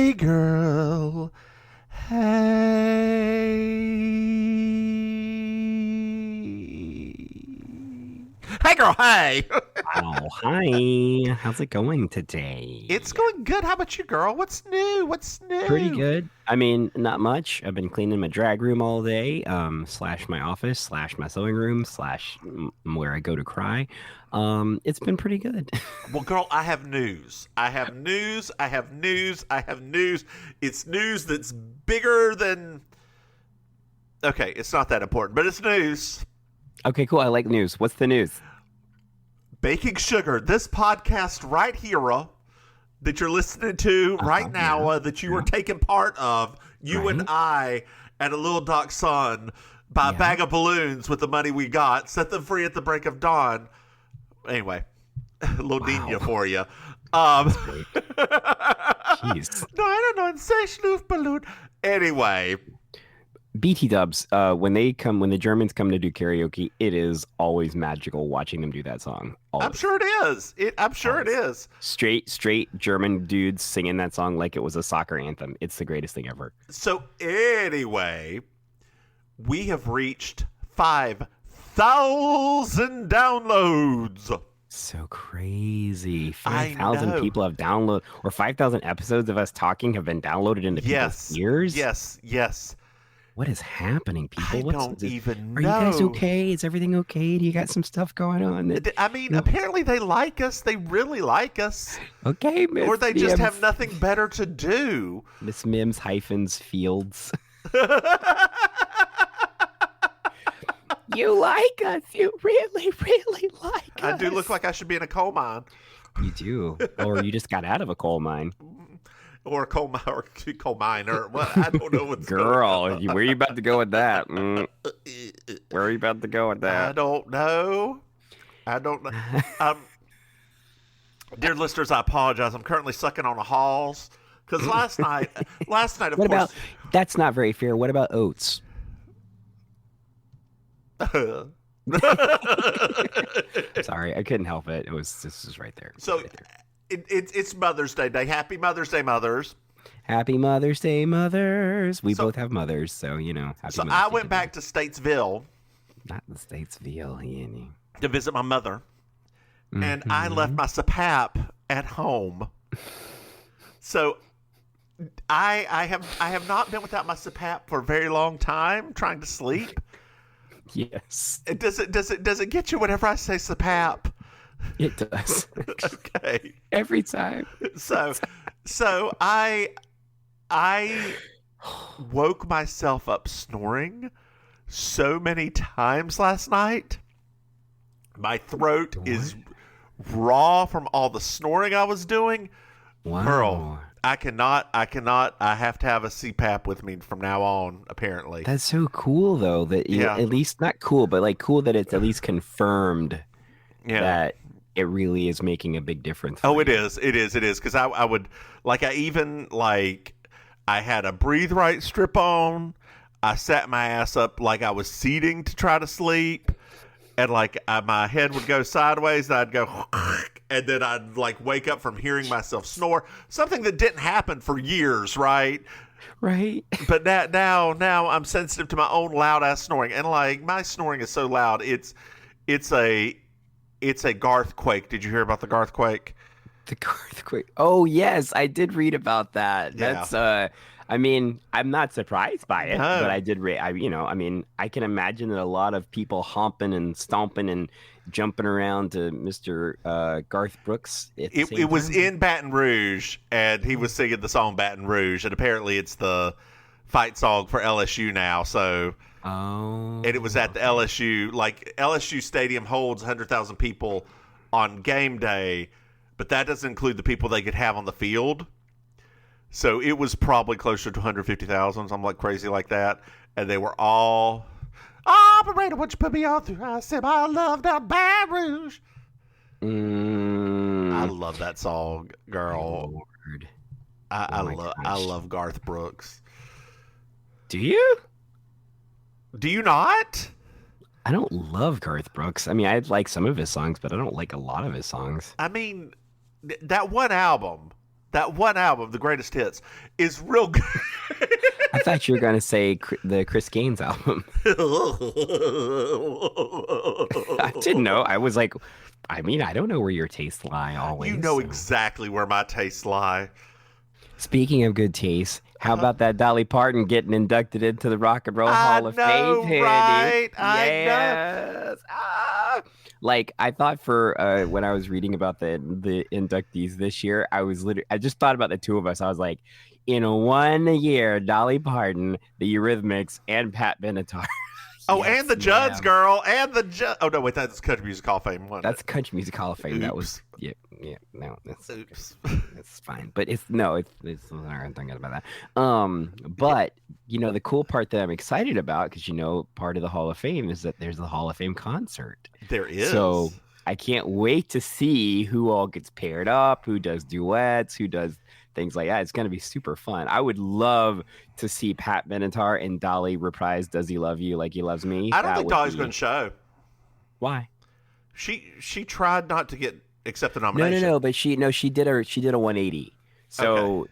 Hey girl, hey. Hey girl, hey. Oh, hi. How's it going today? It's going good. How about you, girl? What's new? What's Pretty new? good. I mean, not much. I've been cleaning my drag room all day, slash my office, slash my sewing room, slash where I go to cry. It's been pretty good. Well, girl, I have news. I have news. I have news. I have news. It's news that's bigger than. Okay, it's not that important, but it's news. Okay, cool. I like news. What's the news? Baking Sugar, this podcast right here that you're listening to right now, that you were taking part of, you and I, at a Little Doc Sun, buy a bag of balloons with the money we got, set them free at the break of dawn. Anyway, a little Deana for you. Jeez. No, I don't know. Insane balloon. Anyway. Btdubs, when the Germans come to do karaoke, it is always magical watching them do that song. Always. I'm sure it is. I'm sure it is. Straight German dudes singing that song like it was a soccer anthem. It's the greatest thing ever. So anyway, we have reached 5,000 downloads. So crazy. I 5,000 people have downloaded, or 5,000 episodes of us talking have been downloaded into people's ears? Yes. What is happening, people? I don't even know. Are you guys okay? Is everything okay? Do you got some stuff going on? I mean, apparently they like us. They really like us. Okay, Miss Or they just Mims. have nothing better to do. Miss Mims hyphens Fields. You like us. You really, really like us. I do look like I should be in a coal mine. You do. Or you just got out of a coal mine. Or a coal mine, or what? I don't know what's Girl, going on. where are you about to go with that? Where are you about to go with that? I don't know. Dear listeners, I apologize. I'm currently sucking on a Halls because last night, of What course. about? That's not very fair. What about oats? Sorry, I couldn't help it. This was right there. So Right there. it's Mother's Day. Happy Mother's Day, mothers. Happy Mother's Day, mothers. We both have mothers, so you know. Happy So Mother's I Day went to back to Statesville not the Statesville, Yanny. to visit my mother, and I left my sapap at home. So I have not been without my sapap for a very long time, trying to sleep. Yes, Does it get you whenever I say sapap? it does. Okay. Every time. So I woke myself up snoring so many times last night. My throat is raw from all the snoring I was doing. Wow. Girl, I cannot. I have to have a CPAP with me from now on, apparently. That's so cool, though. That you at least not cool, but like cool that it's at least confirmed that it really is making a big difference. Oh, it is. Because I would I had a breathe right strip on. I sat my ass up like I was seating to try to sleep. And my head would go sideways and I'd go, and then I'd wake up from hearing myself snore. Something that didn't happen for years, right? Right. But now I'm sensitive to my own loud ass snoring. And my snoring is so loud. It's a Garthquake. Did you hear about the Garthquake? The Garthquake. Oh yes, I did read about that. Yeah. That's I mean, I'm not surprised by it, No. but I did read. I mean, I can imagine that a lot of people homping and stomping and jumping around to Mr. Garth Brooks. It was in Baton Rouge, and he was singing the song Baton Rouge, and apparently it's the fight song for LSU now. So, and it was at the LSU. LSU Stadium holds 100,000 people on game day, but that doesn't include the people they could have on the field. So it was probably closer to 150,000, something crazy like that. And they were all, operator, would you put me on through? I said, I love that Baton Rouge. I love that song, girl. Lord. I love Garth Brooks. Do you? Do you not? I don't love Garth Brooks. I mean, I like some of his songs, but I don't like a lot of his songs. I mean, that one album, That one album, The Greatest Hits, is real good. I thought you were going to say the Chris Gaines album. I didn't know. I was like, I mean, I don't know where your tastes lie always. You know exactly where my tastes lie. Speaking of good taste, how about that Dolly Parton getting inducted into the Rock and Roll Hall of Fame? Right? Yes. Ah. Like, I thought for when I was reading about the inductees this year, I just thought about the two of us. I was like, in 1 year, Dolly Parton, the Eurythmics, and Pat Benatar. Oh, yes, and the Judds, girl, and the Judd. Oh no, wait, that's Country Music Hall of Fame. That's Country Music Hall of Fame. Oops. That was no, Oops. it's fine. But it's I'm thinking about that. But the cool part that I'm excited about, because part of the Hall of Fame is that there's the Hall of Fame concert. There is. So I can't wait to see who all gets paired up, who does duets, who does things like that. It's going to be super fun. I would love to see Pat Benatar and Dolly reprise "Does He Love You Like He Loves Me." I don't think Dolly's going to show. Why? She tried not to get accept the nomination. No. But she did a 180. So okay.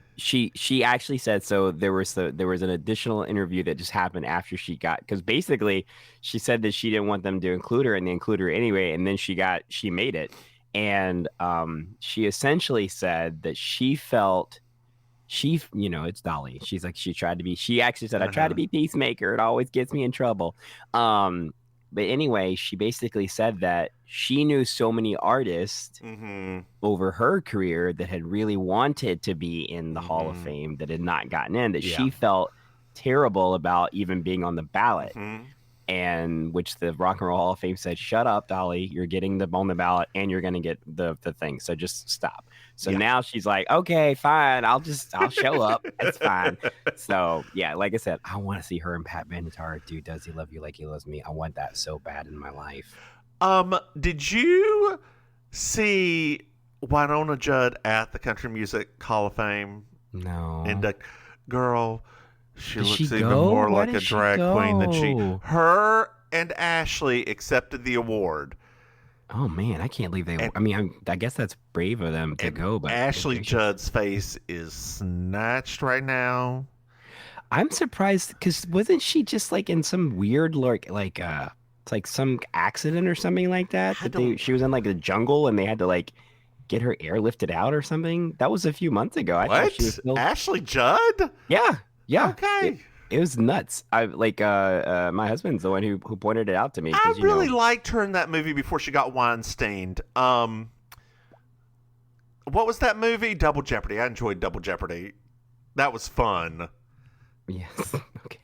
she actually said, so there was an additional interview that just happened after she got, because basically she said that she didn't want them to include her, and they included her anyway, and then she made it. And she essentially said that she felt it's Dolly. She's like, she actually said, I try to be peacemaker. It always gets me in trouble. But anyway, she basically said that she knew so many artists over her career that had really wanted to be in the Hall of Fame that had not gotten in, that she felt terrible about even being on the ballot. And which the Rock and Roll Hall of Fame said, shut up, Dolly, you're getting on the ballot and you're going to get the thing. So just stop. So now she's like, okay, fine. I'll show up. It's fine. So yeah, like I said, I want to see her and Pat Benatar do Does He Love You Like He Loves Me? I want that so bad in my life. Did you see Wynonna Judd at the Country Music Hall of Fame? No. Girl, she looks even more like a drag queen than her and Ashley accepted the award. Oh man, I can't believe they. I guess that's brave of them to go. But Ashley Judd's face is snatched right now. I'm surprised because wasn't she just like in some weird it's like some accident or something like that? She was in like the jungle and they had to like get her airlifted out or something. That was a few months ago. I thought she was still... Ashley Judd? Yeah. Okay. It was nuts. My husband's the one who pointed it out to me. I really liked her in that movie before she got wine-stained. What was that movie? Double Jeopardy. I enjoyed Double Jeopardy. That was fun. Yes. Okay.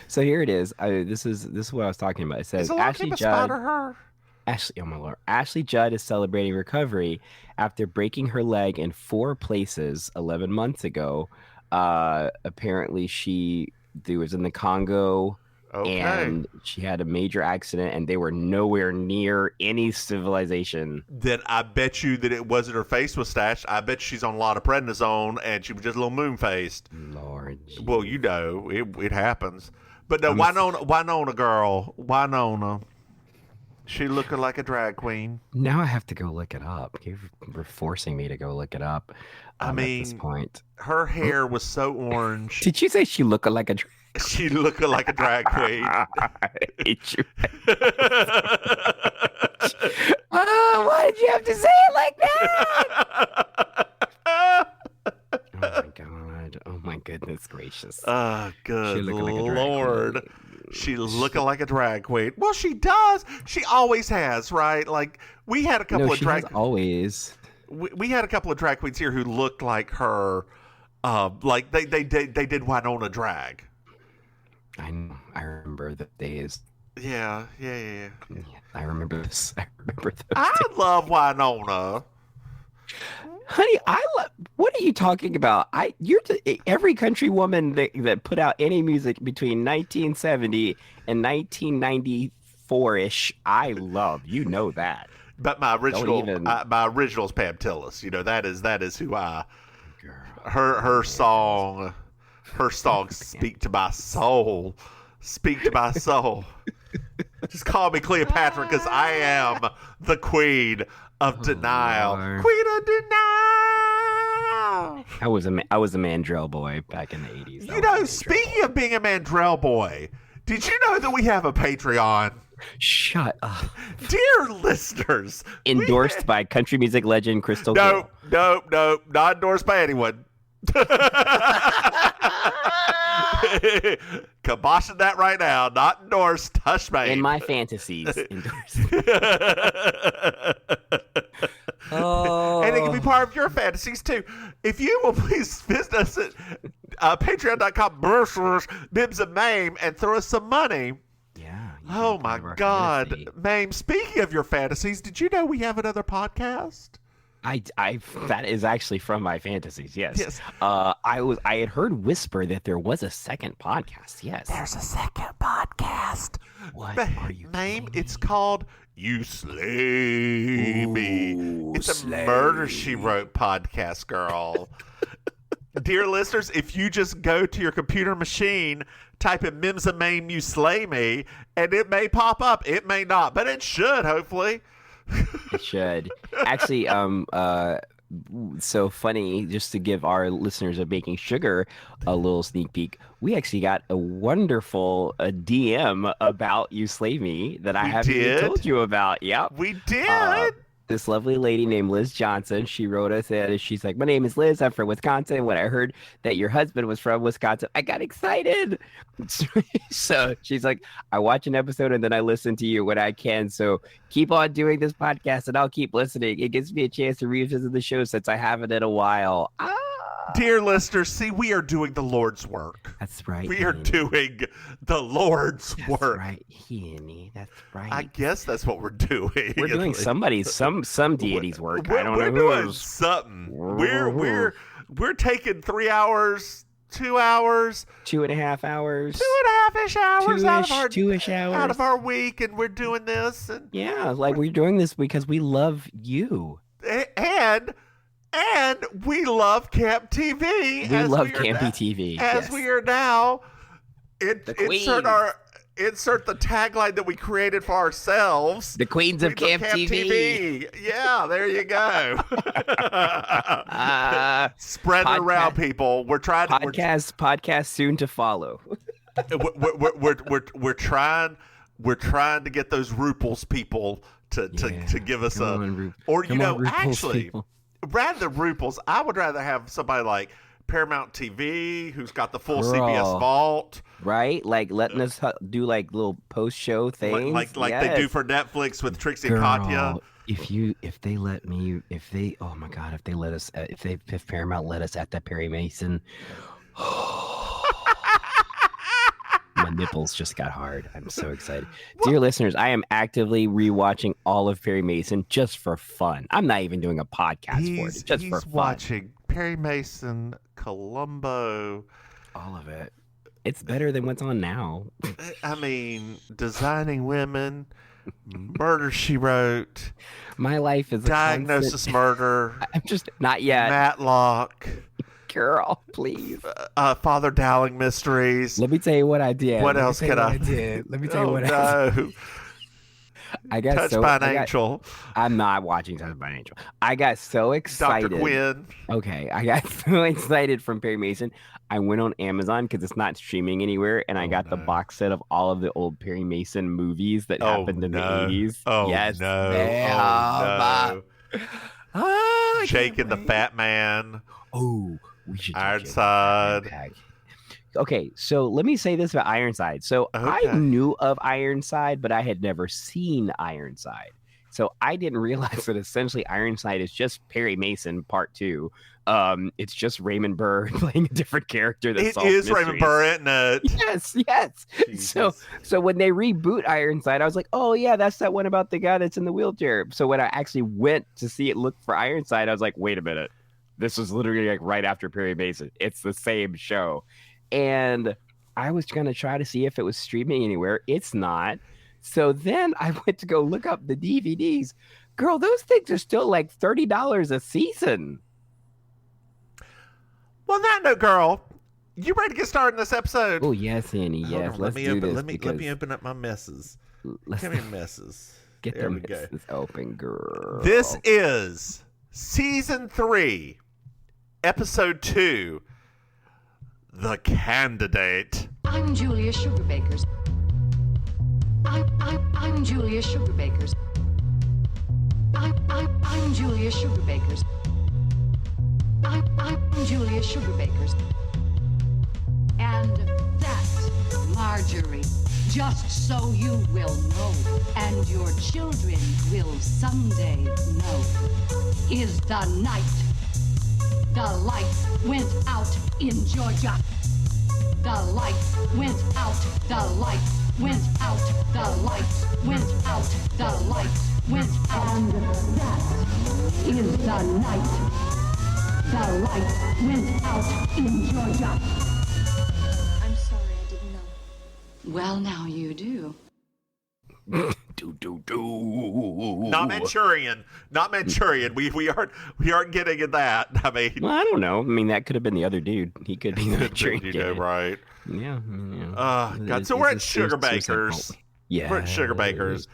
So here it is. This is what I was talking about. It says Ashley Judd. Ashley Judd is celebrating recovery after breaking her leg in 4 places 11 months ago. Apparently she was in the Congo and she had a major accident and they were nowhere near any civilization. Then I bet you that it wasn't her face was stashed. I bet she's on a lot of prednisone and she was just a little moon-faced. Lord. Well, it happens. But no, Wynonna girl, she looking like a drag queen. Now I have to go look it up. You're forcing me to go look it up. At this point, her hair was so orange. Did you say she looked like a? She looked like a drag queen. I hate you. Oh, why did you have to say it like that? Oh my god! Oh my goodness gracious! Good Lord. She looking like a drag queen. Well, she does. She always has, right? Like we had a couple of drag. Always. We had a couple of drag queens here who looked like her. Like they did Wynonna drag. I know. I remember the days. Yeah. I remember this. I love Wynonna. Honey, what are you talking about? Every country woman that put out any music between 1970 and 1994-ish, I love. You know that. But my original is Pam Tillis. That is who I. Girl. Her song "Speak to My Soul." Speak to my soul. Just call me Cleopatra because I am the queen of denial. Lord. Queen of denial. I was a Mandrell boy back in the 80s. You know, speaking of being a Mandrell boy, did you know that we have a Patreon? Shut up. Dear listeners. Endorsed by country music legend Crystal Gayle. No. Not endorsed by anyone. Kiboshing that right now. Not endorsed. Hush, mate. In my fantasies. Endorsed. And it can be part of your fantasies too. If you will please visit us at patreon.com/MrMahaffey and throw us some money. Yeah. Oh my God. Maim, speaking of your fantasies, did you know we have another podcast? That is actually from my fantasies. Yes. Yes. I had heard whisper that there was a second podcast. Yes. There's a second podcast. What are you Maim, kidding it's me? called You Slay Me. It's a Murder, She Wrote podcast, girl. Dear listeners, if you just go to your computer machine, type in MrMahaffey, You Slay Me, and it may pop up. It may not, but it should, hopefully. It should. Actually, so funny, just to give our listeners of Baking Sugar a little sneak peek, we actually got a wonderful DM about You Slay Me that I haven't even told you about. Yep. We did. This lovely lady named Liz Johnson, she wrote us and she's like, my name is Liz, I'm from Wisconsin. When I heard that your husband was from Wisconsin, I got excited. So she's like, I watch an episode and then I listen to you when I can. So keep on doing this podcast and I'll keep listening. It gives me a chance to revisit the show since I haven't in a while. Dear listeners, see, we are doing the Lord's work. That's right. We are doing the Lord's work. That's right, Henny. That's right. I guess that's what we're doing. We're doing somebody's some deity's work. I don't know who. We're doing something. We're taking 3 hours, 2 hours, 2.5 hours, 2.5-ish hours two-ish hours out of our week, and we're doing this. And yeah, like we're doing this because we love you. And we love Camp TV. We love Campy TV. As we are now, insert the tagline that we created for ourselves. The Queens of Camp TV. Yeah, there you go. Spread it around, people. We're trying to podcast soon to follow. we're trying to get those Ruples people to give us actually. People. Rather than Ruples, I would rather have somebody like Paramount TV who's got the full CBS vault. Right? Like letting us do like little post-show things. Like they do for Netflix with Trixie and Katya. If Paramount let us at that Perry Mason. My nipples just got hard. I'm so excited. Dear listeners, I am actively rewatching all of Perry Mason just for fun. I'm not even doing a podcast for it. Just for fun. He's watching Perry Mason, Columbo. All of it. It's better than what's on now. I mean, Designing Women, Murder, She Wrote. My life is Diagnosis Murder. I'm just not yet. Matlock. Girl, please. Father Dowling Mysteries. Let me tell you what I did. What else could I did? Let me tell you what I did. I got Touched by an Angel. I'm not watching Touched by an Angel. I got so excited. Dr. Quinn. Okay, I got so excited from Perry Mason. I went on Amazon because it's not streaming anywhere, and I got the box set of all of the old Perry Mason movies that happened in the 80s. Oh, yes. no. Jake and the Fat Man. Oh, we should. Ironside. Okay, so let me say this about Ironside. So I knew of Ironside, but I had never seen Ironside. So I didn't realize that essentially Ironside is just Perry Mason Part 2. It's just Raymond Burr playing a different character. That solves mysteries. Raymond Burr, isn't it? Yes. So when they reboot Ironside, I was like, oh yeah, that's that one about the guy that's in the wheelchair. So when I actually went to see it, look for Ironside, I was like, wait a minute. This was literally like right after Perry Mason. It's the same show. And I was going to try to see if it was streaming anywhere. It's not. So then I went to go look up the DVDs. Girl, those things are still like $30 a season. Well, on that note, girl, you ready to get started in this episode? Oh, yes, Annie. Yes, let's do this. Let me open up my messes. Come here, messes. Get them messes open, girl. This is Season 3, Episode 2, The Candidate. I'm Julia Sugarbakers. I'm Julia Sugarbakers. I'm Julia Sugarbakers. I'm Julia Sugarbakers. And that's Marjorie. Just so you will know, and your children will someday know, is the night the lights went out in Georgia. The lights went out, the lights went out, the lights went out, the lights went out. And that is the night the lights went out in Georgia. I'm sorry, I didn't know. Well, now you do. Not Manchurian. We aren't getting at that. I mean, Well, I don't know. I mean, that could have been the other dude. He could be the drink. right? Yeah. God. So we're at Sugarbakers. Yeah. We're at Sugarbakers,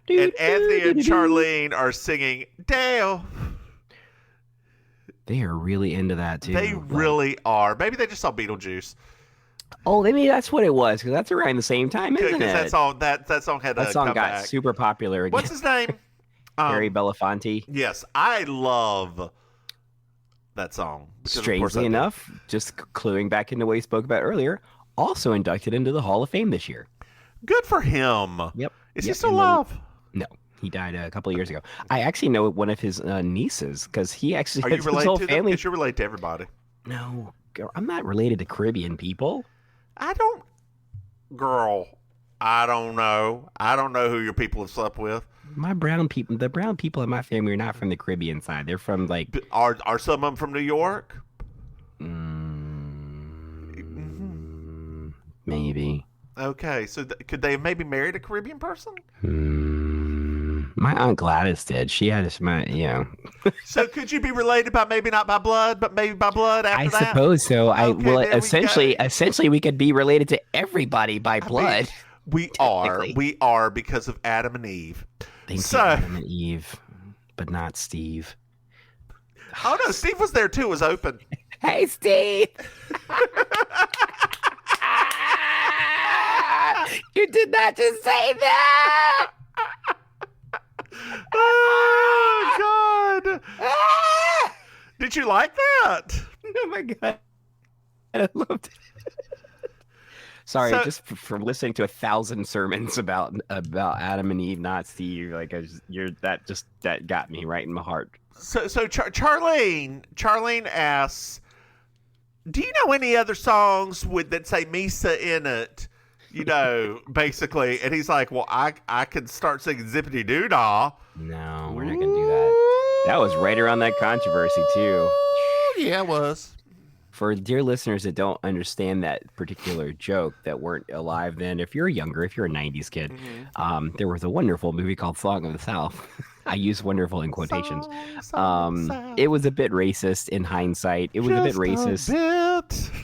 and Anthony and Charlene are singing Dale. They are really into that too. They really are. Maybe they just saw Beetlejuice. Oh, maybe that's what it was, because that's around the same time, isn't it? Because that song had that a song got comeback. super popular again. What's his name? Harry Belafonte. Yes, I love that song. because of course I Strangely did. enough, just cluing back into what we spoke about earlier, also inducted into the Hall of Fame this year. Good for him. Yep. Is he Yep, still and then- alive? No, he died a couple of years ago. I actually know one of his nieces, because he actually Are has you his related whole to them? family. Because you're related to everybody. No, girl, I'm not related to Caribbean people. I don't know. I don't know who your people have slept with. The brown people in my family are not from the Caribbean side. They're from like Are some of them from New York? maybe. Okay, so could they have maybe married a Caribbean person? My Aunt Gladys did. She had So could you be related by maybe not by blood, but maybe by blood after I that? suppose so. Okay, there we go. Essentially, we could be related to everybody by blood. We are because of Adam and Eve. Thank So- you, Adam and Eve, but not Steve. Oh no, Steve was there too. It was open. Hey, Steve. You did not just say that. Oh God! Did you like that? Oh my God. I loved it. Sorry, So- just from listening to 1,000 sermons about Adam and Eve, not Steve. Like that got me right in my heart. So Charlene asks, "Do you know any other songs that say Misa in it?" You know, basically, and he's like, "Well, I could start singing Zippity Doo Dah." No, we're not gonna do that. That was right around that controversy too. Yeah, it was. For dear listeners that don't understand that particular joke, that weren't alive then, if you're younger, if you're a 90s kid, there was a wonderful movie called Song of the South. I use wonderful in quotations. It was a bit racist in hindsight. It was a bit racist.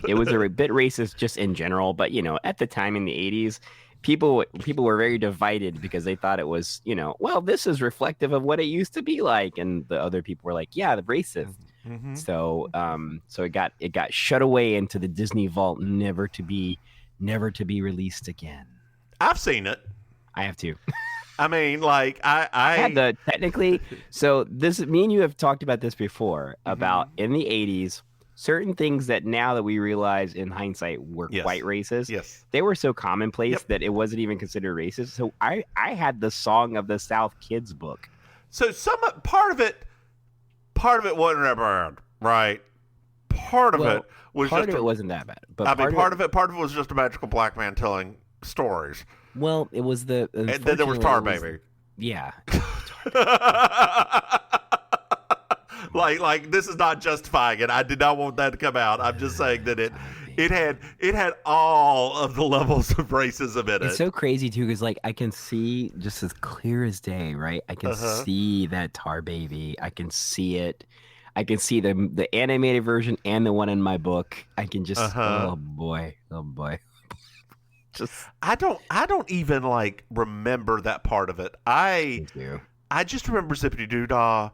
It was a bit racist just in general, but at the time in the 80s, people were very divided because they thought it was, well, this is reflective of what it used to be like, and the other people were like, yeah, the racist. Mm-hmm. So it got shut away into the Disney vault, never to be released again. I've seen it. I have to. I mean, like I had the technically. So me and you have talked about this before about in the 80s, certain things that now that we realize in hindsight were quite racist. Yes. They were so commonplace that it wasn't even considered racist. So I had the Song of the South kids book. So part of it wasn't that bad, right? Part of it wasn't that bad. But part of it was just a magical black man telling stories. Well, it was and then there was Tar Baby. Yeah. like this is not justifying it. I did not want that to come out. I'm just saying that it had all of the levels of racism in it. It's so crazy too, because I can see just as clear as day, right? I can see that Tar Baby. I can see it. I can see the animated version and the one in my book. I can just oh boy. Just I don't even remember that part of it. I just remember Zippity Doo Dah,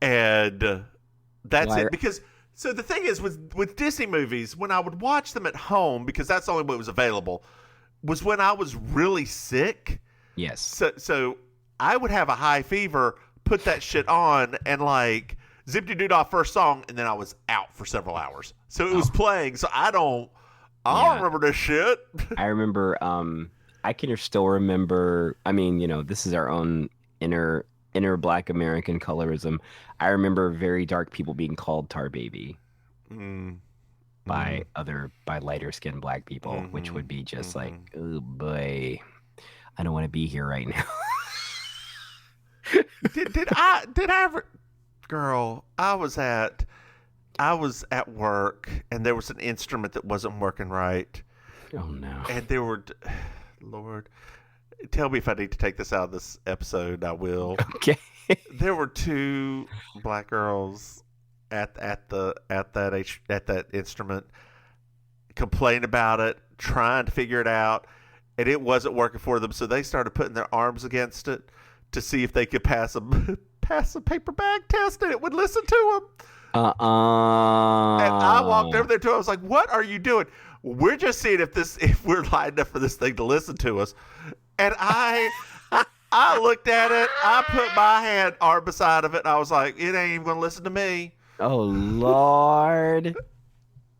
and that's it. Because So the thing is, with Disney movies, when I would watch them at home, because that's the only way it was available, was when I was really sick. Yes. So I would have a high fever, put that shit on, and like zip-de-doo-dah first song, and then I was out for several hours. So it was playing. So I don't remember this shit. I remember. I can still remember. I mean, this is our own inner Black American colorism. I remember very dark people being called tar baby by lighter skinned Black people, which would be just like, oh boy, I don't want to be here right now. Did I ever? Girl, I was at work and there was an instrument that wasn't working right. Oh no! And there were, Lord, tell me if I need to take this out of this episode. I will. Okay. There were 2 Black girls at that instrument, complaining about it, trying to figure it out, and it wasn't working for them. So they started putting their arms against it to see if they could pass a paper bag test, and it would listen to them. And I walked over there too. I was like, "What are you doing?" We're just seeing if we're light enough for this thing to listen to us. And I looked at it. I put my arm beside of it, and I was like, "It ain't even gonna listen to me." Oh Lord!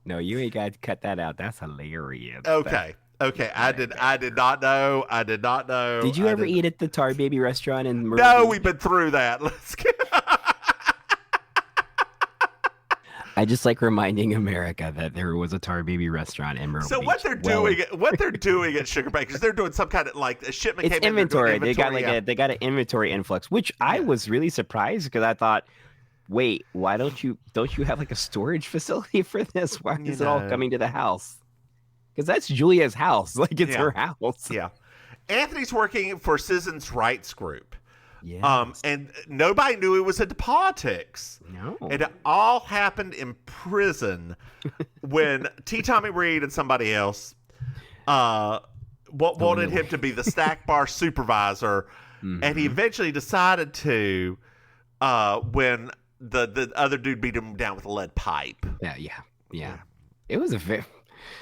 No, you ain't got to cut that out. That's hilarious. Okay. I did not know. Did you ever eat at the Tar Baby restaurant in Myrtle No, Beach? we've been through that. Let's get. I just like reminding America that there was a Tar Baby restaurant in Myrtle So Beach. what they're doing at Sugar Bakers, they're doing some kind of like a shipment. It's came in, inventory. they're doing They got an inventory influx, which I was really surprised because I thought, wait, why don't you have like a storage facility for this? Why is it all coming to the house? Because that's Julia's house. Like it's her house. Yeah. Anthony's working for Citizens' Rights Group. Yes. And nobody knew it was into politics. No. And it all happened in prison when T. Tommy Reed and somebody else wanted him to be the snack bar supervisor. And he eventually decided to when the other dude beat him down with a lead pipe. Yeah. It was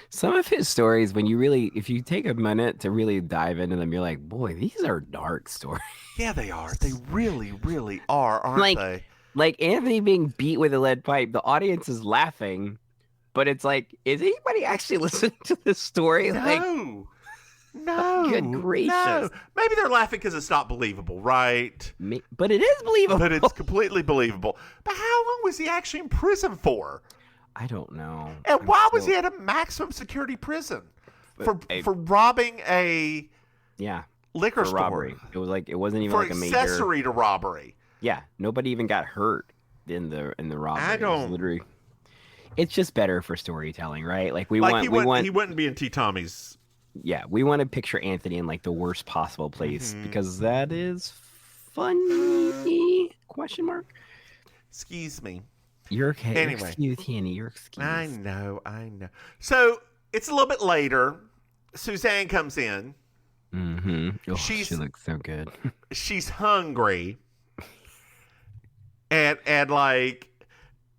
some of his stories, if you take a minute to really dive into them, you're like, boy, these are dark stories. Yeah, they are. They really, really are, aren't they? Like Anthony being beat with a lead pipe, the audience is laughing, but it's like, is anybody actually listening to this story? No. Good gracious. No. Maybe they're laughing because it's not believable, right? But it is believable. But it's completely believable. But how long was he actually in prison for? I don't know. And why was he at a maximum security prison for robbing a liquor store? Robbery. It was like it wasn't even for like a major accessory to robbery. Yeah, nobody even got hurt in the robbery. I don't. Literally, it's just better for storytelling, right? Like he wouldn't be in T. Tommy's. Yeah, we want to picture Anthony in like the worst possible place because that is funny. Question mark. Excuse me. You're okay. Anyway. You're excused. I know. So it's a little bit later. Suzanne comes in. Oh, she looks so good. She's hungry. And like,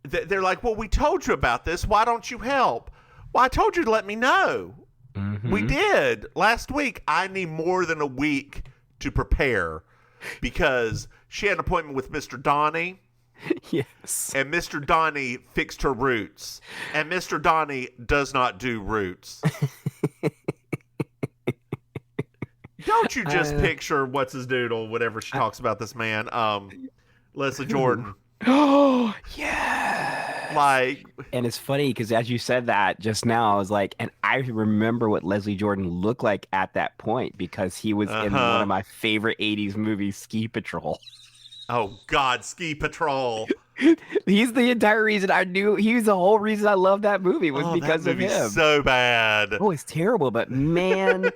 they're like, well, we told you about this. Why don't you help? Well, I told you to let me know. We did last week. I need more than a week to prepare because she had an appointment with Mr. Donnie. Yes. And Mr. Donnie fixed her roots. And Mr. Donnie does not do roots. Don't you just picture what's his doodle whenever she talks about this man? Leslie Jordan. Oh, yeah. Like, and it's funny because as you said that just now, I was like, and I remember what Leslie Jordan looked like at that point because he was in one of my favorite 80s movies, Ski Patrol. Oh, God, Ski Patrol. He's the entire reason I knew. He's the whole reason I love that movie was because that of him. So bad. Oh, it's terrible, but man,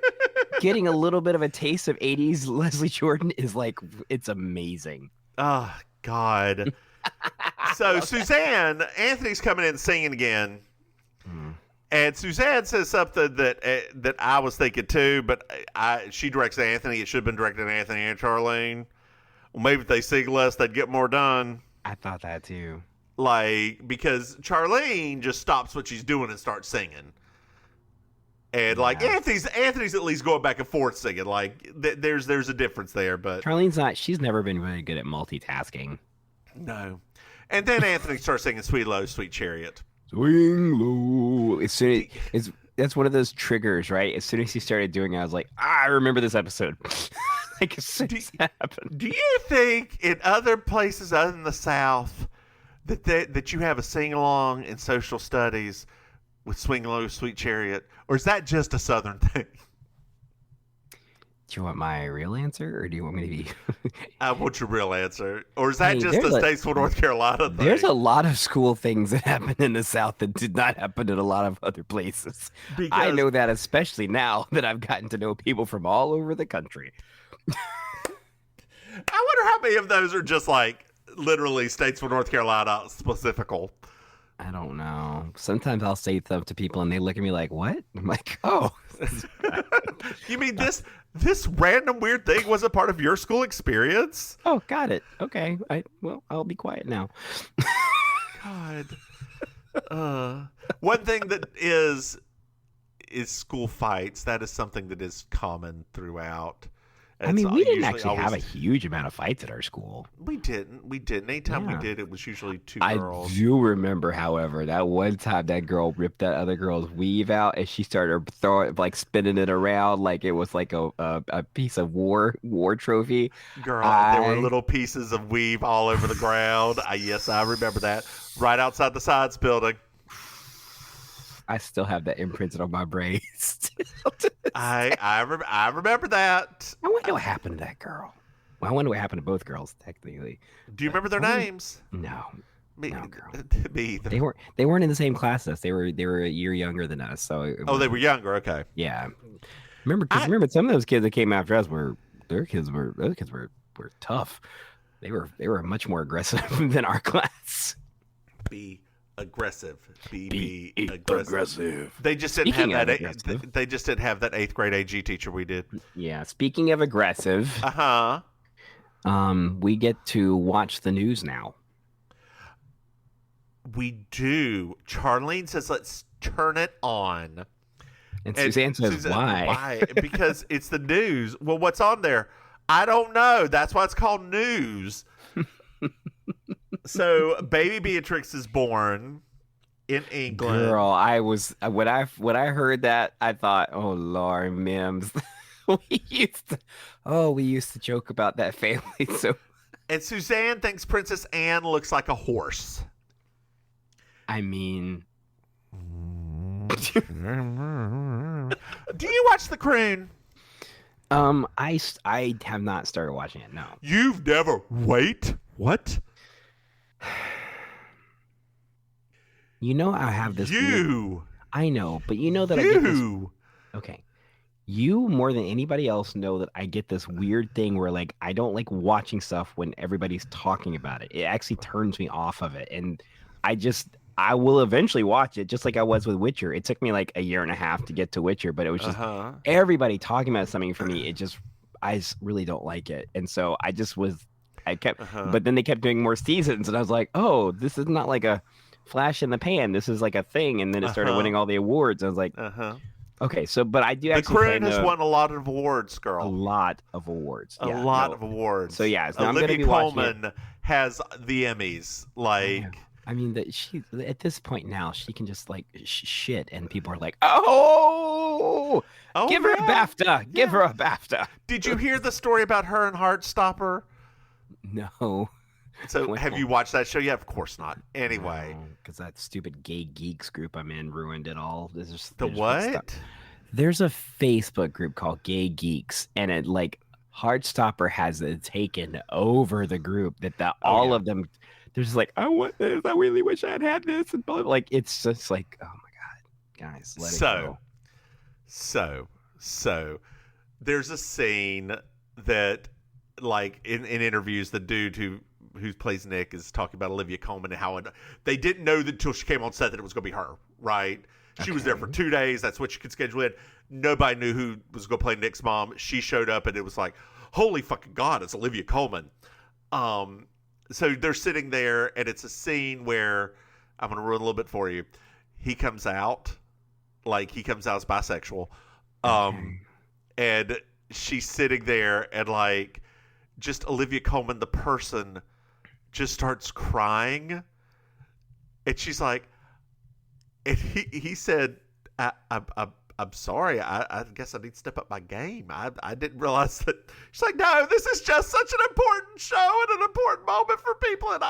getting a little bit of a taste of 80s Leslie Jordan is like, it's amazing. Oh, God. So Suzanne, Anthony's coming in singing again. And Suzanne says something that I was thinking too, but she directs Anthony. It should have been directed at Anthony and Charlene. Well, maybe if they sing less, they'd get more done. I thought that too. Like, because Charlene just stops what she's doing and starts singing. And like Anthony's at least going back and forth singing. Like there's a difference there, but Charlene's not. She's never been very good at multitasking. No. And then Anthony starts singing "Sweet Low, Sweet Chariot." Swing low. As soon as that's one of those triggers, right? As soon as he started doing it, I was like, I remember this episode. Like as soon as that happened. Do you think in other places other than the South that you have a sing along in social studies with "Swing Low, Sweet Chariot," or is that just a Southern thing? Do you want my real answer, or do you want me to be? I want your real answer, or is that Hey, just a Statesville, North Carolina thing? There's a lot of school things that happen in the South that did not happen in a lot of other places. I know that, especially now that I've gotten to know people from all over the country. I wonder how many of those are just like literally Statesville, North Carolina specifical. I don't know. Sometimes I'll say stuff to people and they look at me like, "What?" I'm like, "Oh." You mean this random weird thing was a part of your school experience? Oh, got it. Okay. I'll be quiet now. God. One thing that is school fights. That is something that is common throughout. I mean, we didn't actually have a huge amount of fights at our school. We didn't. Anytime we did, it was usually two girls. I do remember, however, that one time that girl ripped that other girl's weave out and she started spinning it around like it was like a piece of war trophy. Girl, there were little pieces of weave all over the ground. Yes, I remember that. Right outside the science building. I still have that imprinted on my brain. I remember that. I wonder what happened to that girl. Well, I wonder what happened to both girls, technically. Do you remember their names? No. No, girl. Me either. They weren't in the same class as us. They were a year younger than us. So they were younger. Okay. Yeah. Remember some of those kids that came after us were tough. They were much more aggressive than our class. Be aggressive. Be aggressive. They just didn't have that. They just didn't have that 8th grade AG teacher we did. Yeah. Speaking of aggressive, we get to watch the news now. We do. Charlene says, "Let's turn it on." And Suzanne says, "Why?" Why? Because it's the news. Well, what's on there? I don't know. That's why it's called news. So, baby Beatrix is born in England. Girl, when I heard that, I thought, "Oh Lord, Mims." we used to joke about that family. So, and Suzanne thinks Princess Anne looks like a horse. I mean, do you watch The Crown? I have not started watching it. No, you've never. Wait, what? You know I have this. I know, but you know that I get this. Okay. You more than anybody else know that I get this weird thing where like I don't like watching stuff when everybody's talking about it. It actually turns me off of it, and I will eventually watch it, just like I was with Witcher. It took me like a year and a half to get to Witcher, but it was just everybody talking about something for me. I just really don't like it, and so but then they kept doing more seasons, and I was like, oh, this is not like a flash in the pan. This is like a thing, and then it started winning all the awards. I was like, okay, so but I do actually. The Crown has won a lot of awards, girl. A lot of awards. A lot of awards. So yeah, so Olivia Coleman has the Emmys. Like, I mean, she at this point now she can just like shit, and people are like, oh give her a BAFTA. Give her a BAFTA. Did you hear the story about her and Heartstopper? No. So have you watched that show yet? Of course not. Anyway, because that stupid gay geeks group I'm in ruined it all. What? There's a Facebook group called Gay Geeks, and it like Heartstopper has it taken over the group. All of them, they're just like, I want this. I really wish I had this, and like it's just like, oh my god, guys, let it go. So there's a scene that like in interviews, the dude who plays Nick is talking about Olivia Coleman and how they didn't know that until she came on set that it was going to be her, right? She was there for 2 days. That's what you could schedule in. Nobody knew who was going to play Nick's mom. She showed up and it was like, holy fucking God, it's Olivia Coleman. so they're sitting there, and it's a scene where I'm going to ruin a little bit for you. He comes out, he comes out as bisexual, and she's sitting there, and just Olivia Coleman, the person, just starts crying, and she's like, and he said, I'm sorry. I guess I need to step up my game. I didn't realize that. She's like, no, this is just such an important show and an important moment for people. And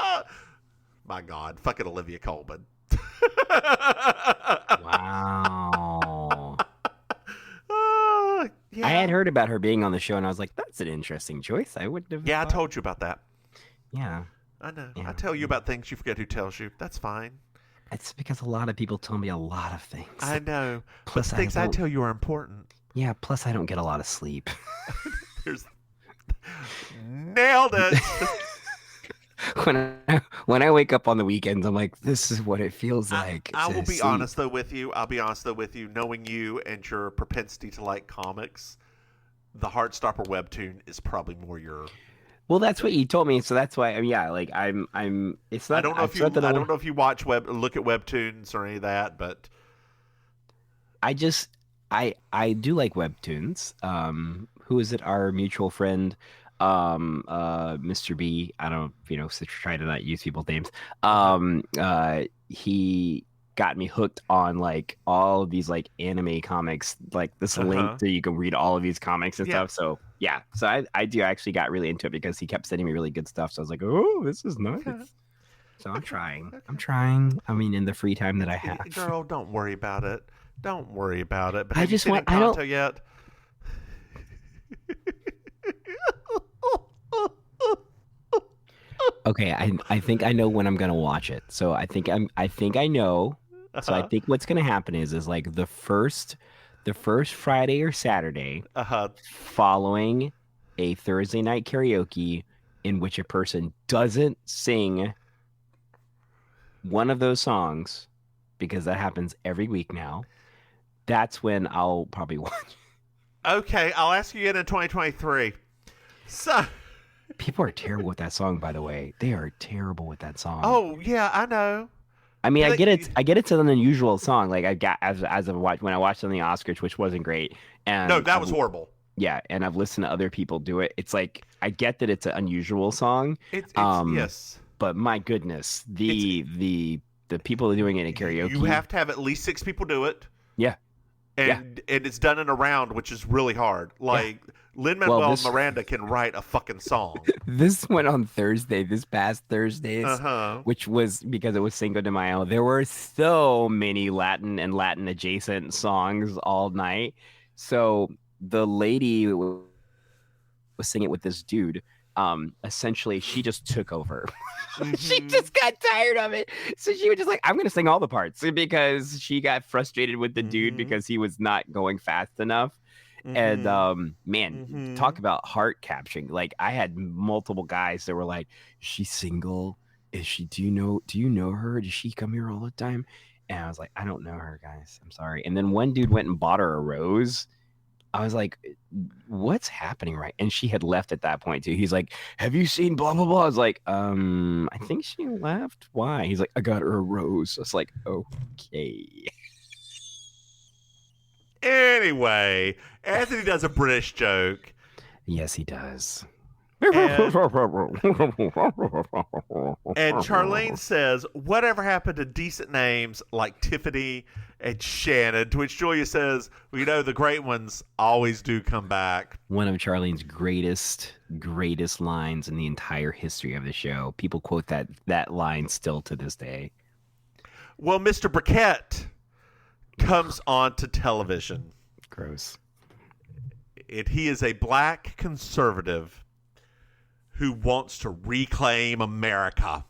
my God, fucking Olivia Coleman. Wow. Yeah. I had heard about her being on the show, and I was like, that's an interesting choice. I wouldn't have. Yeah, I told you about that. Yeah. I know. Yeah. I tell you about things, you forget who tells you. That's fine. It's because a lot of people tell me a lot of things. I know. Plus, but things I tell you are important. Yeah, plus I don't get a lot of sleep. Nailed it. When I wake up on the weekends, I'm like, this is what it feels like. I will be honest though with you. Knowing you and your propensity to like comics, the Heartstopper webtoon is probably more your. Well, that's what you told me, so that's why. I'm. It's not. I don't know if you. I don't know if you look at webtoons or any of that, but I do like webtoons. Who is it? Our mutual friend, Mr. B. I don't, try to not use people's names. He got me hooked on all of these anime comics, this link so you can read all of these comics and stuff. So yeah, so I do actually got really into it because he kept sending me really good stuff. So I was like, oh, this is nice. Okay. So I'm trying. I mean, in the free time that I have. Girl, don't worry about it. But I just want. I don't yet. Okay, I think I know when I'm gonna watch it. So I think I know. So I think what's gonna happen is the first Friday or Saturday following a Thursday night karaoke in which a person doesn't sing one of those songs, because that happens every week now. That's when I'll probably watch. Okay, I'll ask you again in 2023. So. People are terrible with that song, by the way. They are terrible with that song. Oh yeah, I know. I mean, I get it. I get it's an unusual song. I got as of when I watched it on the Oscars, which wasn't great. And no, that was horrible. Yeah, and I've listened to other people do it. It's I get that it's an unusual song. It's yes. But my goodness, the people doing it in karaoke. You have to have at least 6 people do it. Yeah. And it's done in a round, which is really hard. Lin-Manuel Miranda can write a fucking song. This went on Thursday, this past Thursdays, which was because it was Cinco de Mayo. There were so many Latin and Latin adjacent songs all night. So the lady was singing it with this dude. Essentially, she just took over. She just got tired of it. So she was just I'm going to sing all the parts, because she got frustrated with the dude because he was not going fast enough. And talk about heart capturing. I had multiple guys that were like, is she single? Is she, do you know her? Does she come here all the time? And I was like, I don't know her, guys. I'm sorry. And then one dude went and bought her a rose. I was like, what's happening, right? And she had left at that point too. He's like, have you seen blah blah blah? I was like, I think she left. Why? He's like, I got her a rose. I was like, okay. Anyway, Anthony does a British joke. Yes, he does. And Charlene says, whatever happened to decent names like Tiffany and Shannon? To which Julia says, well, the great ones always do come back. One of Charlene's greatest lines in the entire history of the show. People quote that line still to this day. Well, Mr. Briquette comes onto television. Gross. He is a black conservative who wants to reclaim America.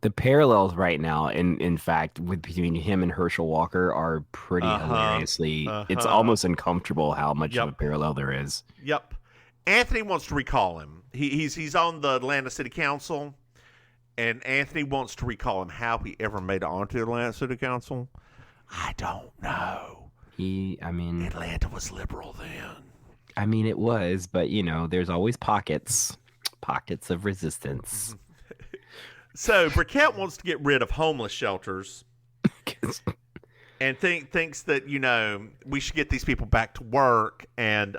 The parallels right now, in fact, between him and Herschel Walker are pretty hilariously. It's almost uncomfortable how much of a parallel there is. Yep. Anthony wants to recall him. He's on the Atlanta City Council, and Anthony wants to recall him. How he ever made it onto the Atlanta City Council, I don't know. Atlanta was liberal then. I mean, it was, but there's always pockets pockets of resistance. So Briquette wants to get rid of homeless shelters and thinks that, we should get these people back to work and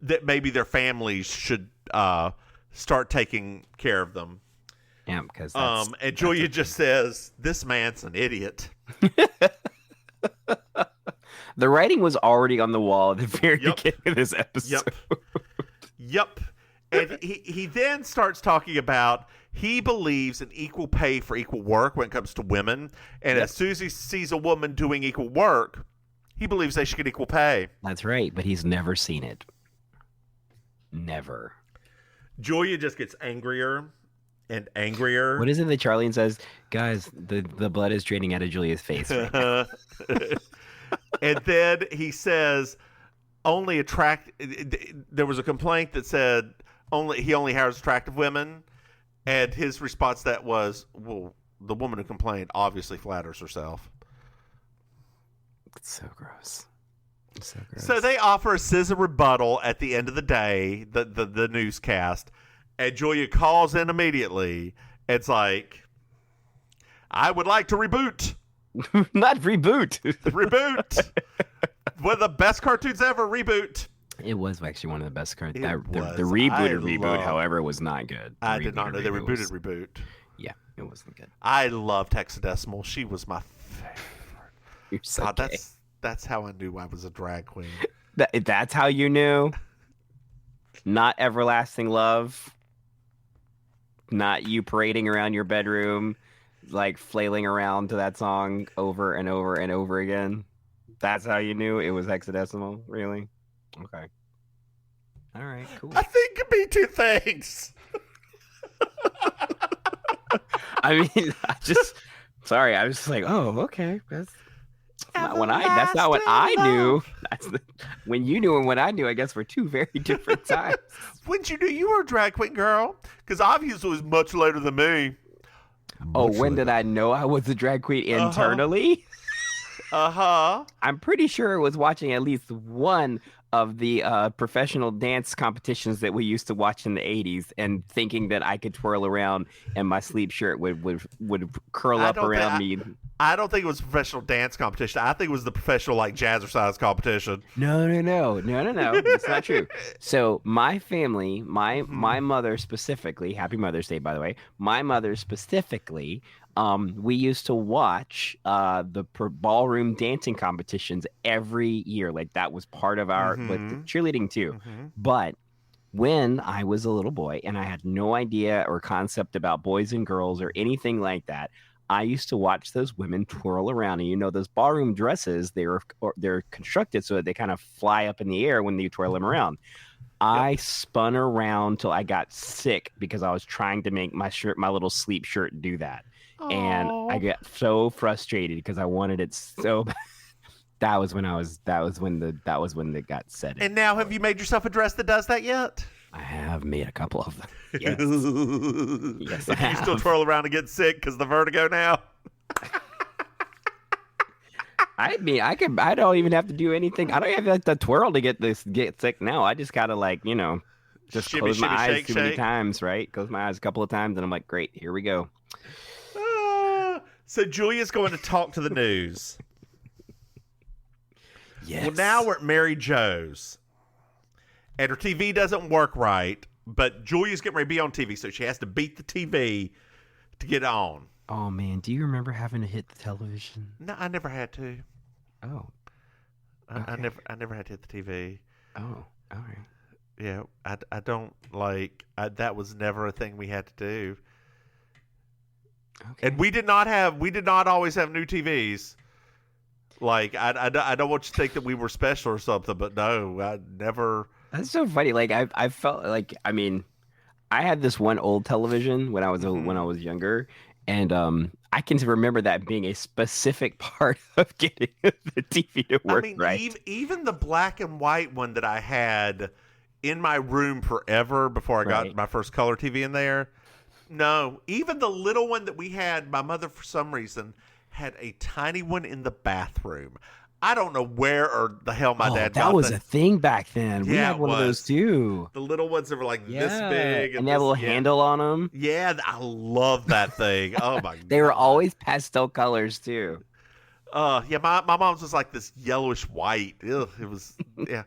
that maybe their families should start taking care of them. Yeah, because and Julia just says, "This man's an idiot." The writing was already on the wall at the very beginning of this episode. Yep. And he then starts talking about he believes in equal pay for equal work when it comes to women. And as soon as he sees a woman doing equal work, he believes they should get equal pay. That's right, but he's never seen it. Never. Julia just gets angrier and angrier. What is it that Charlene says? Guys, the blood is draining out of Julia's face right now. And then he says, there was a complaint that said he only hires attractive women. And his response to that was, well, the woman who complained obviously flatters herself. It's so gross. So gross. So they offer a scissor rebuttal at the end of the day, the newscast, and Julia calls in immediately. It's like, I would like to reboot. Not reboot. Reboot. One of the best cartoons ever. Reboot. It was actually one of the best cartoons. The rebooted reboot, however, was not good. I did not know they rebooted reboot. Yeah, it wasn't good. I loved Hexadecimal. She was my favorite. You're so gay. That's how I knew I was a drag queen. That's how you knew? Not Everlasting Love? Not you parading around your bedroom, like flailing around to that song over and over and over again? That's how you knew it was Hexadecimal? Really? Okay. All right, cool. I think it could be two things. I mean, sorry, I was just like, oh, okay. That's not what I knew. When you knew and when I knew, I guess we're two very different times. When you knew you were a drag queen, girl? Because obviously it was much later than me. When did I know I was a drag queen internally? I'm pretty sure it was watching at least one of the professional dance competitions that we used to watch in the 80s and thinking that I could twirl around and my sleep shirt would curl up around me. I don't think it was a professional dance competition. I think it was the professional jazzercise competition. No. It's not true. So my family, my mother specifically, happy Mother's Day, by the way, my mother specifically, we used to watch the ballroom dancing competitions every year. Like that was part of our cheerleading too. But when I was a little boy and I had no idea or concept about boys and girls or anything like that, I used to watch those women twirl around. And those ballroom dresses, they're constructed so that they kind of fly up in the air when you twirl them around. I spun around till I got sick because I was trying to make my little sleep shirt do that. Aww. And I got so frustrated because I wanted it so bad. That was when they got set. And now, have you made yourself a dress that does that yet? I have made a couple of them. Yes, yes, I have. You still twirl around and get sick because the vertigo now. I mean, I don't even have to do anything. I don't even have to twirl to get sick now. I just gotta just close my eyes too many times, right? Close my eyes a couple of times, and I'm like, great, here we go. So Julia's going to talk to the news. Yes. Well, now we're at Maryjo's. And her TV doesn't work right, but Julia's getting ready to be on TV, so she has to beat the TV to get on. Oh, man. Do you remember having to hit the television? No, I never had to. Oh. Okay. I never had to hit the TV. Oh, all right. Yeah, I don't that was never a thing we had to do. Okay. And we did not always have new TVs. I don't want you to think that we were special or something, but no, I never. That's so funny. I felt I had this one old television when I was younger, and I can remember that being a specific part of getting the TV to work right. Even the black and white one that I had in my room forever before I got my first color TV in there. No, even the little one that we had, my mother for some reason had a tiny one in the bathroom. I don't know where or the hell my dad that got was a thing back then. We Yeah, had it one of those was. too. The little ones that were like this big. And they have a little handle on them. Yeah, I love that thing. Oh, my God. They were always pastel colors too. Yeah, my mom's was like this yellowish white. Ugh, it was, yeah.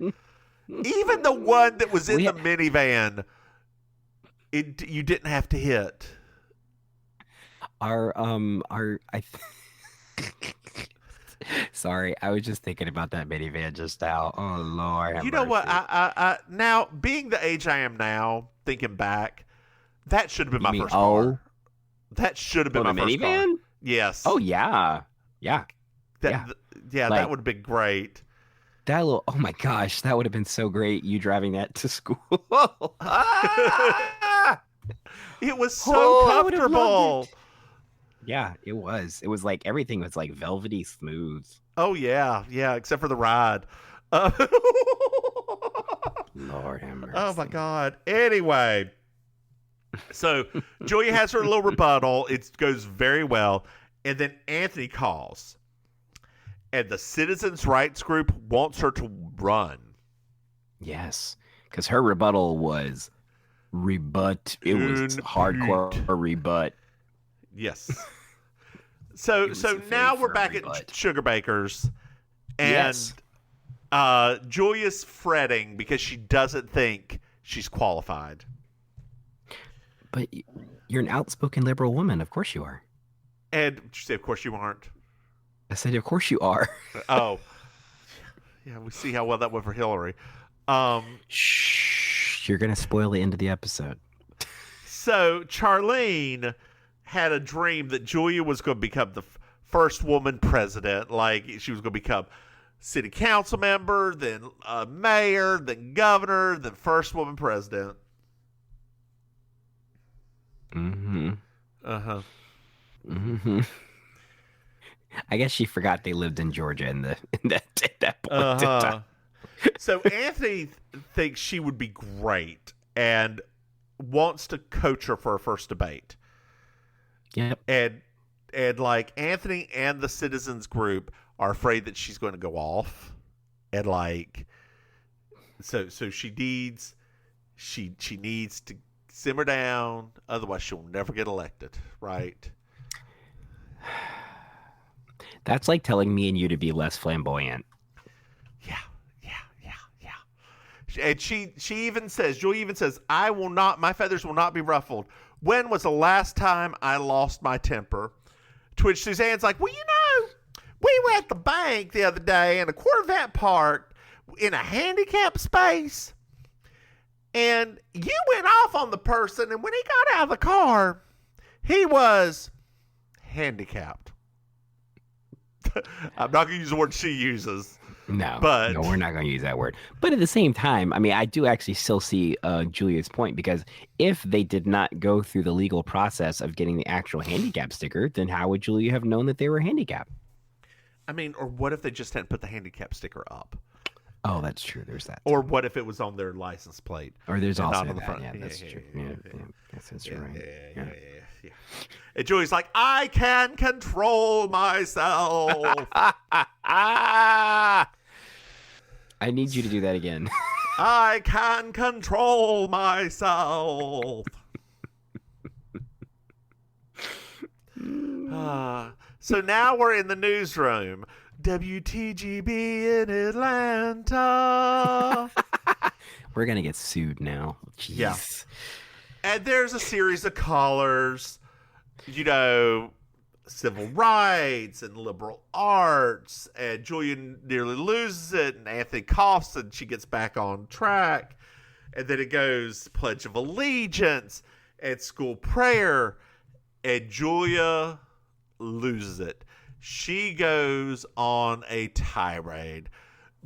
Even the one that was in the minivan, you didn't have to hit. Sorry, I was just thinking about that minivan just now. Oh Lord, You know what? I now being the age I am now, thinking back, that should have been my first car. That should have been my first minivan? car. Yes. Oh yeah. That would have been great. That little, oh my gosh, that would have been so great. You driving that to school. It was so comfortable. Yeah, it was. It was like everything was like velvety smooth. Oh yeah, except for the ride. Lord have mercy. Oh my God. Anyway, so Julia has her little rebuttal. It goes very well, and then Anthony calls, and the Citizens' Rights Group wants her to run. Yes, because her rebuttal was rebut. It was hardcore rebut. Yes. So now we're back at Sugar Bakers, and Julia's fretting because she doesn't think she's qualified. But you're an outspoken liberal woman. Of course you are. And did you say, of course you aren't? I said, of course you are. Oh. Yeah, we see how well that went for Hillary. Shh. You're going to spoil the end of the episode. So Charlene had a dream that Julia was going to become the first woman president. Like, she was going to become city council member, then mayor, then governor, then first woman president. Mm-hmm. Uh-huh. Mm-hmm. I guess she forgot they lived in Georgia in that point in time. So Anthony thinks she would be great and wants to coach her for her first debate. Yep. And like Anthony and the Citizens Group are afraid that she's going to go off, and like so she needs to simmer down, otherwise she'll never get elected, right? That's like telling me and you to be less flamboyant. Yeah. And she even says, Julie even says, my feathers will not be ruffled. When was the last time I lost my temper? To which Suzanne's like, well, we were at the bank the other day in a Corvette parked in a handicap space. And you went off on the person, and when he got out of the car, he was handicapped. I'm not going to use the word she uses. No, but we're not going to use that word. But at the same time, I mean, I do actually still see Julia's point, because if they did not go through the legal process of getting the actual handicap sticker, then how would Julia have known that they were handicapped? I mean, or what if they just hadn't put the handicap sticker up? Oh, that's true. There's that. Or what if it was on their license plate? Or there's also not on the that. front. Yeah, that's true. That's right. Yeah. And Julie's like, I can control myself. I need you to do that again. I can control myself. So now we're in the newsroom. WTGB in Atlanta. We're going to get sued now. Jeez. Yeah. And there's a series of callers, civil rights and liberal arts, and Julia nearly loses it, and Anthony coughs, and she gets back on track. And then it goes Pledge of Allegiance and school prayer, and Julia loses it. She goes on a tirade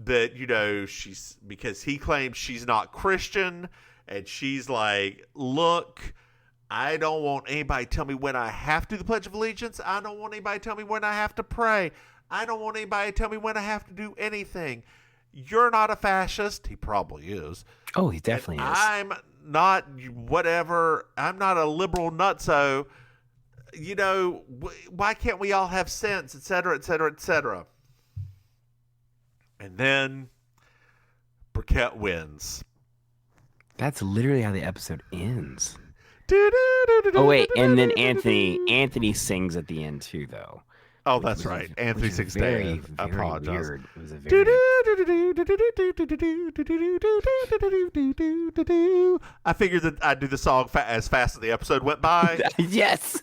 that, because he claims she's not Christian, and she's like, look, I don't want anybody to tell me when I have to do the Pledge of Allegiance. I don't want anybody to tell me when I have to pray. I don't want anybody to tell me when I have to do anything. You're not a fascist. He probably is. Oh, he definitely is. I'm not whatever. I'm not a liberal nutso. Why can't we all have sense, et cetera, et cetera, et cetera? And then Burkett wins. That's literally how the episode ends. Oh wait, and then Anthony sings at the end too, though. Oh, that's right. Anthony sings very, I apologize. Weird. It was a very... I figured that I'd do the song as fast as the episode went by. Yes.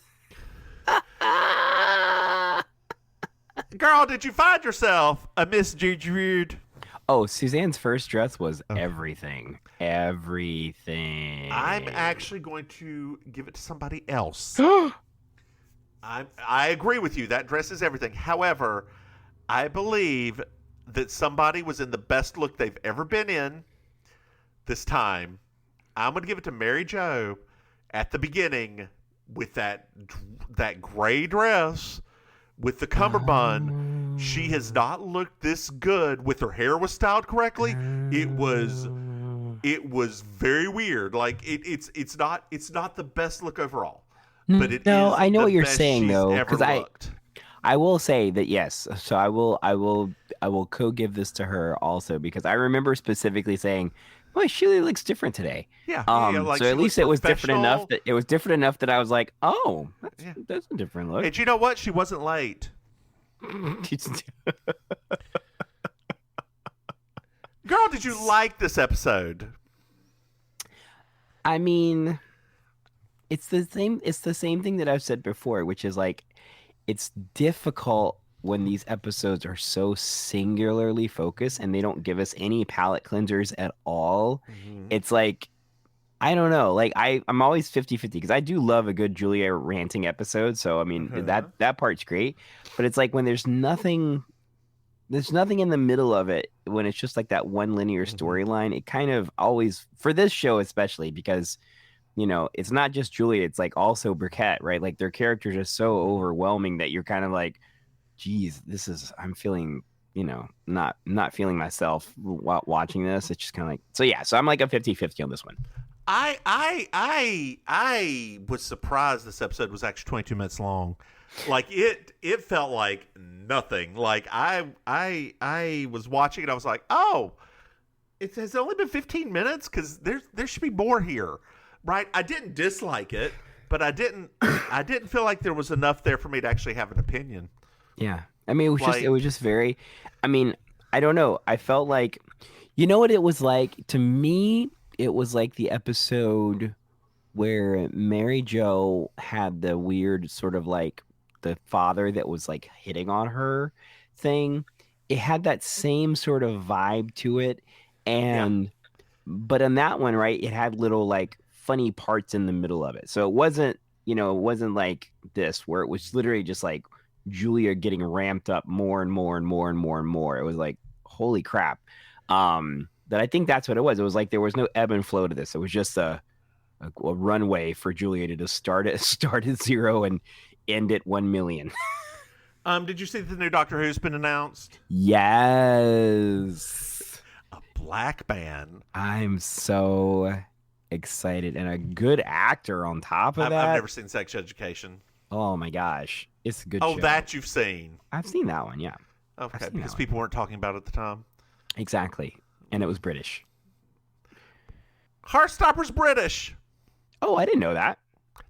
Girl, did you find yourself a Miss Jude? Oh, Suzanne's first dress was everything. Everything. I'm actually going to give it to somebody else. I agree with you. That dress is everything. However, I believe that somebody was in the best look they've ever been in this time. I'm going to give it to Maryjo at the beginning with that gray dress with the cummerbund. She has not looked this good with her hair was styled correctly. It was very weird. Like it's not the best look overall. But it is I know the what you're best saying she's though, ever because looked. I will say that yes. So I will co-give this to her also because I remember specifically saying, "Boy, she really looks different today." Yeah. Like so at least it was different enough professional. that I was like, "Oh, that's a different look." And you know what? She wasn't late. Girl, did you like this episode? I mean, it's the same thing that I've said before, which is like it's difficult when these episodes are so singularly focused and they don't give us any palate cleansers at all. Mm-hmm. It's like, I don't know. Like I'm always 50-50 because I do love a good Julia ranting episode. So, I mean, that part's great. But it's like when there's nothing in the middle of it, when it's just like that one linear storyline, it kind of always, for this show especially, because, you know, it's not just Julia, it's like also Burkett, right? Like their characters are so overwhelming that you're kind of like, geez, I'm feeling, you know, not feeling myself while watching this. It's just kind of like, so I'm like a 50-50 on this one. I was surprised this episode was actually 22 minutes long. Like it felt like nothing. Like I was watching it, I was like, oh, it has only been 15 minutes because there should be more here, right? I didn't dislike it, but I didn't feel like there was enough there for me to actually have an opinion. Yeah, I mean, it was just very. I mean, I don't know. I felt like, you know what it was like to me. It was like the episode where Maryjo had the weird sort of like the father that was like hitting on her thing. It had that same sort of vibe to it, but in that one, right, it had little like funny parts in the middle of it. So it wasn't like this where it was literally just like Julia getting ramped up more and more and more and more and more. It was like, holy crap. But I think that's what it was. It was like there was no ebb and flow to this. It was just a runway for Julia to just start at 0 and end at 1 million. Did you see that the new Doctor Who's been announced? Yes. A black man. I'm so excited, and a good actor on top of that. I've never seen Sex Education. Oh my gosh, it's a good show. Oh, that you've seen. I've seen that one, yeah. Okay, because people weren't talking about it at the time. Exactly, and it was British. Heartstopper's British. Oh, I didn't know that.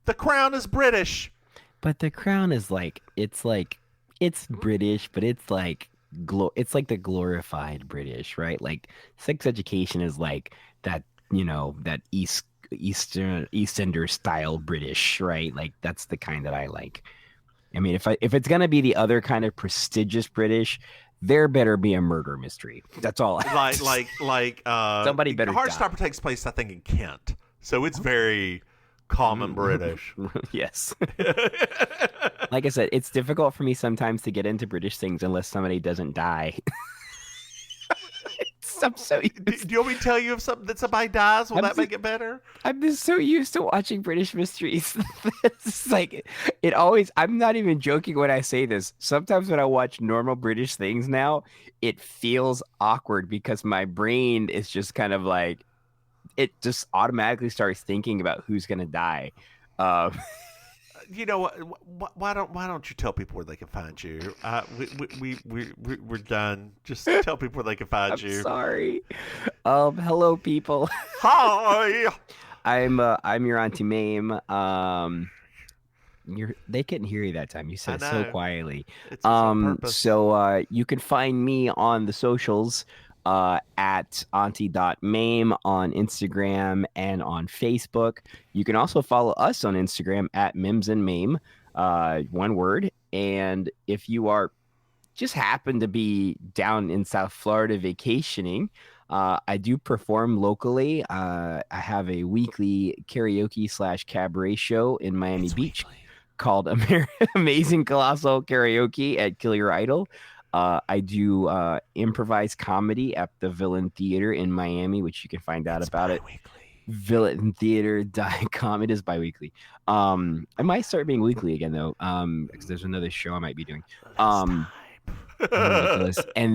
The Crown is British. But The Crown is it's British, but it's like the glorified British, right? Like Sex Education is like that, you know, that Eastender style British, right? Like that's the kind that I like. I mean, if it's gonna be the other kind of prestigious British, there better be a murder mystery. That's all. Like somebody better. Heartstopper takes place, I think, in Kent, so it's very common British. Yes. Like I said, it's difficult for me sometimes to get into British things unless somebody doesn't die. I'm so used. Do you want me to tell you if somebody dies? Will that make it better? I'm just so used to watching British mysteries. It's like it always. I'm not even joking when I say this. Sometimes when I watch normal British things now, it feels awkward because my brain is just kind of like it just automatically starts thinking about who's gonna die. you know what? Why don't you tell people where they can find you? We're done. Just tell people where they can find you. Sorry. Hello, people. Hi. I'm your Auntie Maim. They couldn't hear you that time. You said it so quietly. It's on purpose. So you can find me on the socials at auntie.maim on Instagram and on Facebook. You can also follow us on Instagram at Mims and Maim, one word. And if you are just happen to be down in South Florida vacationing, I do perform locally. I have a weekly karaoke / cabaret show in Miami Beach called Amazing Colossal Karaoke at Kill Your Idol. I do improvised comedy at the Villain Theater in Miami, which you can find out about it. VillainTheater.com. It is bi-weekly. I might start being weekly again though, because there's another show I might be doing. And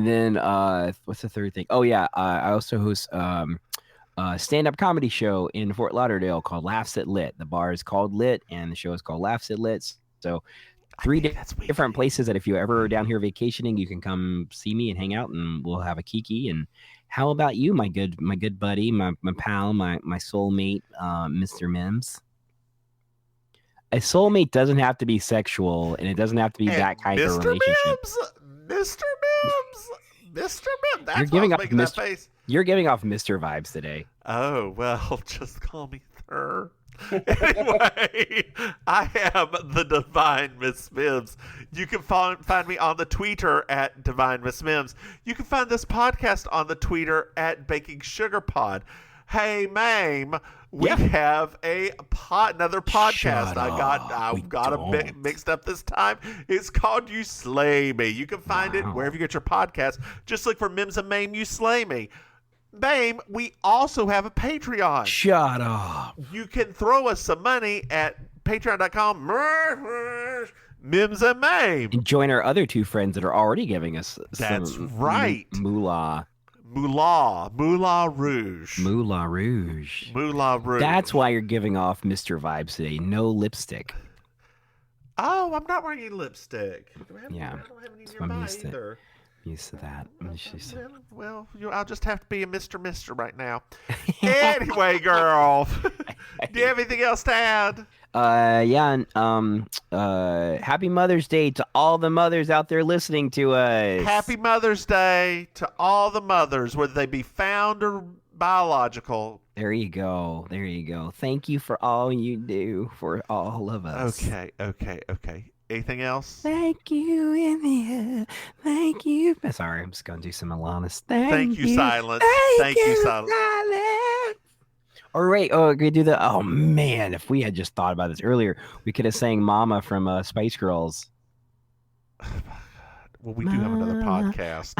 then what's the third thing? Oh yeah, I also host stand-up comedy show in Fort Lauderdale called Laughs at Lit. The bar is called Lit, and the show is called Laughs at Lit. So 3 different places that if you ever are down here vacationing, you can come see me and hang out, and we'll have a kiki. And how about you, my good buddy, my pal, my soulmate, Mr. Mims? A soulmate doesn't have to be sexual, and it doesn't have to be that kind of relationship. Mr. Mims. That's You're giving making that face. You're giving off Mr. vibes today. Oh, well, just call me Thur. Anyway, I am the Divine Miss Mims. You can find me on the Twitter at Divine Miss Mims. You can find this podcast on the Twitter at Baking Sugar Pod. Hey, Maim, we have another podcast. I got it mixed up this time. It's called You Slay Me. You can find it wherever you get your podcast. Just look for Mims and Maim, You Slay Me. Maim, we also have a Patreon. Shut up. You can throw us some money at patreon.com. Mims and Maim. And join our other two friends that are already giving us moolah. Moolah Rouge. That's why you're giving off Mr. vibes today. No lipstick. Oh, I'm not wearing any lipstick. I don't have any nearby either. Used to that. Well, I'll just have to be a Mr. right now. Anyway, girl, do you have anything else to add? Happy Mother's Day to all the mothers out there listening to us. Happy Mother's Day to all the mothers, whether they be found or biological. There you go. Thank you for all you do for all of us. Okay. Anything else? Thank you in the air. Thank you. Sorry, I'm just going to do some Alanis. Thank you, Silence. Thank you, Silence. All right. Oh, we could do the. Oh, man. If we had just thought about this earlier, we could have sang Mama from Spice Girls. Well, we do have another podcast.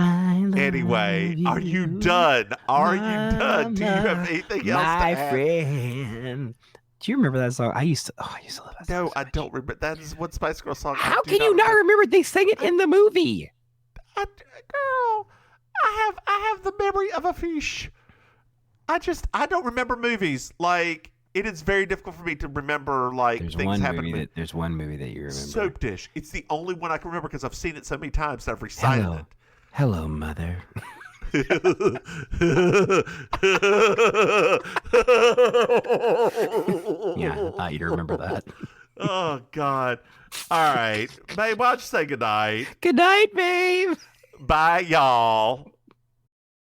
Anyway, are you done? Do you have anything else to add? My friend. Do you remember that song? I used to love that song. No, I don't remember. That is what Spice Girl song. How can you not remember? They sang it in the movie. Girl, I have the memory of a fish. I don't remember movies. Like, it is very difficult for me to remember things happening. There's one movie that you remember. Soap Dish. It's the only one I can remember because I've seen it so many times that I've recited it. Hello, Mother. Yeah, I thought you'd remember that. Oh, God. All right. Babe, why don't you say goodnight? Good night, babe. Bye, y'all.